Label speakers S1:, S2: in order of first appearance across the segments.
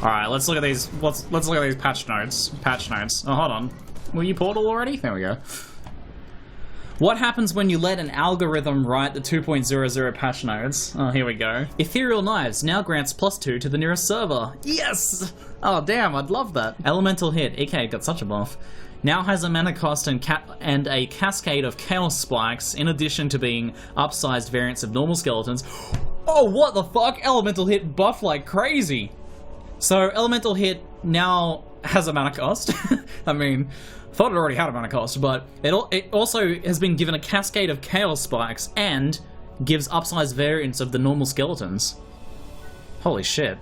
S1: Alright, let's look at these. Let's look at these patch notes. Oh, hold on. Were you Portal already? There we go. What happens when you let an algorithm write the 2.00 patch notes? Oh, here we go. Ethereal Knives now grants +2 to the nearest server. Yes! Oh, damn, I'd love that. Elemental Hit. EK got such a buff. Now has a mana cost and a cascade of chaos spikes, in addition to being upsized variants of normal skeletons. Oh, what the fuck? Elemental Hit buff like crazy. So, Elemental Hit now has a mana cost. I mean, thought it already had a mana cost, but it also has been given a cascade of chaos spikes and gives upsized variants of the normal skeletons. Holy shit.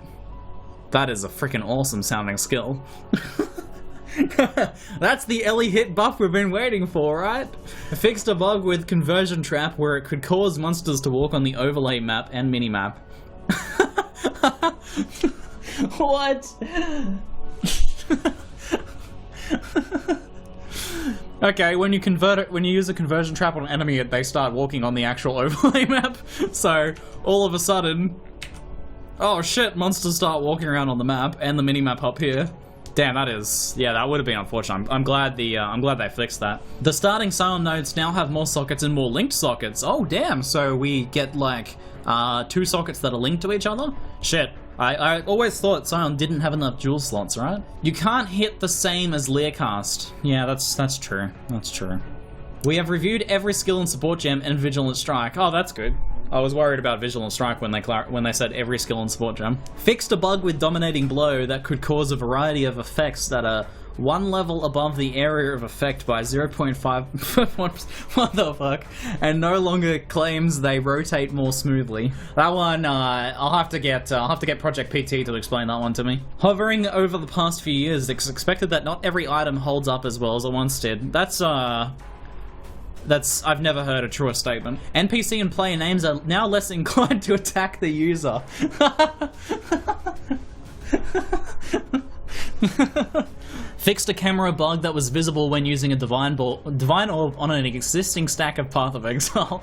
S1: That is a freaking awesome sounding skill. That's the Ellie hit buff we've been waiting for, right? Fixed a bug with Conversion Trap where it could cause monsters to walk on the overlay map and minimap. What? Okay, when you use a conversion trap on an enemy, they start walking on the actual overlay map. So all of a sudden, oh shit, monsters start walking around on the map and the minimap up here. Damn, that would have been unfortunate. I'm glad they fixed that. The starting Scion nodes now have more sockets and more linked sockets. Oh damn, so we get like 2 sockets that are linked to each other? Shit. I always thought Scion didn't have enough dual slots, right? You can't hit the same as Learcast. Yeah, that's true. That's true. We have reviewed every skill and support gem and Vigilant Strike. Oh, that's good. I was worried about Vigilant Strike when they said every skill and support gem. Fixed a bug with Dominating Blow that could cause a variety of effects that are 1 level above the area of effect by 0.5. What the fuck? And no longer claims they rotate more smoothly. That one, I'll have to get Project PT to explain that one to me. Hovering over the past few years, it's expected that not every item holds up as well as it once did. That's I've never heard a truer statement. NPC and player names are now less inclined to attack the user. Fixed a camera bug that was visible when using a Divine Orb on an existing stack of Path of Exile.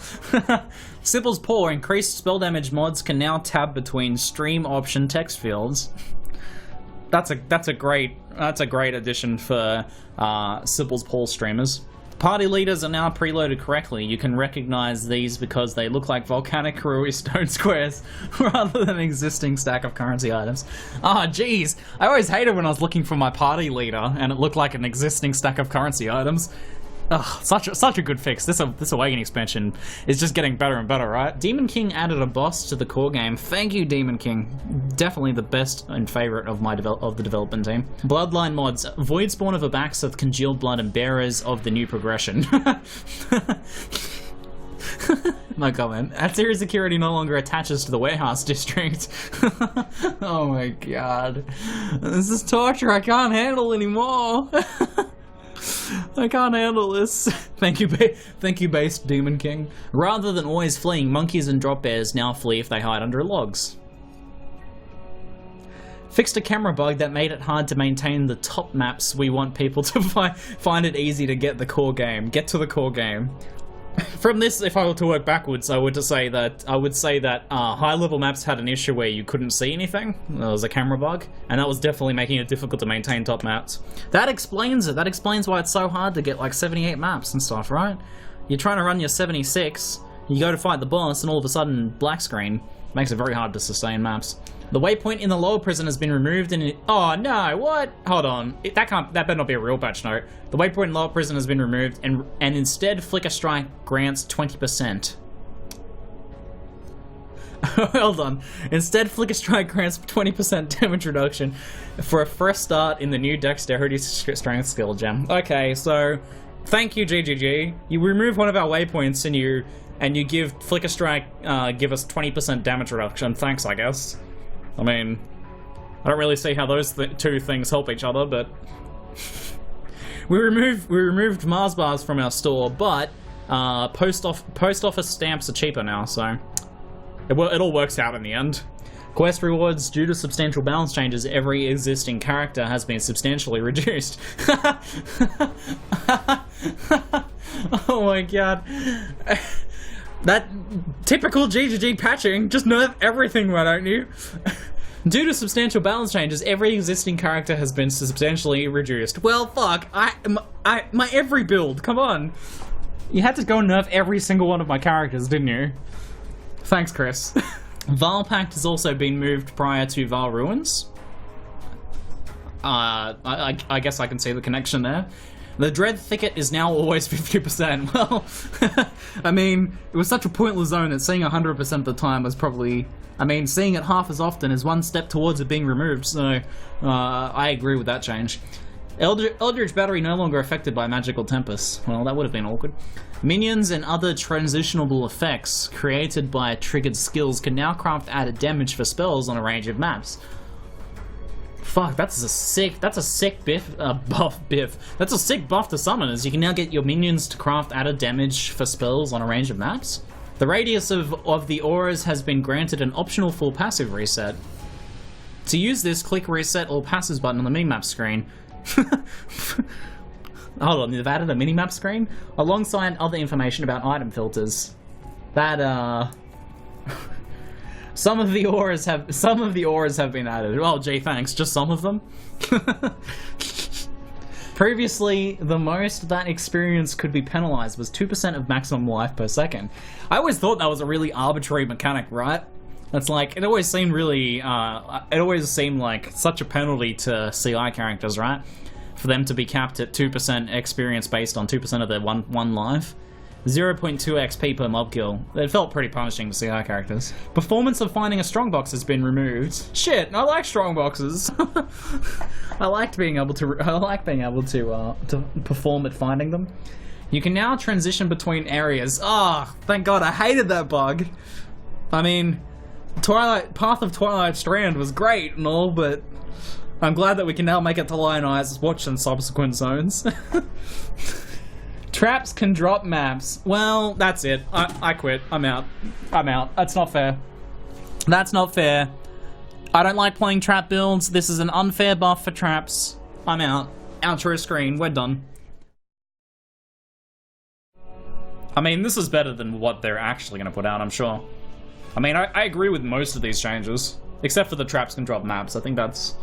S1: Sybil's Paw increased spell damage mods can now tab between stream option text fields. That's a great addition for Sybil's Paw streamers. Party leaders are now preloaded correctly. You can recognize these because they look like volcanic Karui stone squares rather than an existing stack of currency items. Ah, jeez. I always hated when I was looking for my party leader and it looked like an existing stack of currency items. Ugh, such a good fix. This Awakening expansion is just getting better and better, right? Demon King added a boss to the core game. Thank you, Demon King. Definitely the best and favorite of the development team. Bloodline mods. Void Spawn of Abaxith, Congealed Blood, and Bearers of the new progression. No comment. At-Series security no longer attaches to the warehouse district. Oh my god. This is torture I can't handle anymore. I can't handle this. Thank you, base Demon King. Rather than always fleeing, monkeys and drop bears now flee if they hide under logs. Fixed a camera bug that made it hard to maintain the top maps. We want people to find it easy to get to the core game. From this, if I were to work backwards, I would say that high-level maps had an issue where you couldn't see anything. There was a camera bug, and that was definitely making it difficult to maintain top maps. That explains it. That explains why it's so hard to get like 78 maps and stuff, right? You're trying to run your 76, you go to fight the boss, and all of a sudden, black screen. Makes it very hard to sustain maps. The waypoint in the lower prison has been removed and oh no, what? Hold on. That better not be a real patch note. The waypoint in lower prison has been removed and instead Flicker Strike grants 20%. Hold on. Instead, Flicker Strike grants 20% damage reduction for a fresh start in the new Dexterity Strength skill gem. Okay, so thank you, GGG. You remove one of our waypoints and you give Flicker Strike give us 20% damage reduction. Thanks, I guess. I mean, I don't really see how those two things help each other, but we removed Mars bars from our store, but post office stamps are cheaper now, so it all works out in the end. Quest rewards. Due to substantial balance changes, every existing character has been substantially reduced. Oh my god. That typical GGG patching, just nerf everything, why don't you? Due to substantial balance changes, every existing character has been substantially reduced. Well, fuck. My every build, come on. You had to go nerf every single one of my characters, didn't you? Thanks, Chris. Val Pact has also been moved prior to Val Ruins. I guess I can see the connection there. The Dread Thicket is now always 50%. Well, I mean, it was such a pointless zone that seeing 100% of the time was probably... I mean, seeing it half as often is one step towards it being removed, so I agree with that change. Eldritch Battery no longer affected by Magical Tempest. Well, that would have been awkward. Minions and other transitionable effects created by triggered skills can now craft added damage for spells on a range of maps. Fuck, that's a sick buff biff. That's a sick buff to summoners. You can now get your minions to craft added damage for spells on a range of maps. The radius of the auras has been granted an optional full passive reset. To use this, click reset all passives button on the minimap screen. Hold on, they've added a minimap screen alongside other information about item filters. That some of the auras have been added. Oh gee, thanks. Just some of them. Previously, the most that experience could be penalized was 2% of maximum life per second. I always thought that was a really arbitrary mechanic, right? It's like, it always seemed really, it always seemed like such a penalty to CI characters, right? For them to be capped at 2% experience based on 2% of their one life. 0.2 XP per mob kill. It felt pretty punishing to CI characters. Performance of finding a strongbox has been removed. Shit, I like strongboxes. I liked being able to perform at finding them. You can now transition between areas. Oh, thank God, I hated that bug. I mean, Path of Twilight Strand was great and all, but I'm glad that we can now make it to Lion Eyes Watch and subsequent zones. Traps can drop maps. Well, that's it. I quit. I'm out. That's not fair. That's not fair. I don't like playing trap builds. This is an unfair buff for traps. I'm out. Outro screen. We're done. I mean, this is better than what they're actually going to put out, I'm sure. I mean, I agree with most of these changes. Except for the traps can drop maps. I think that's...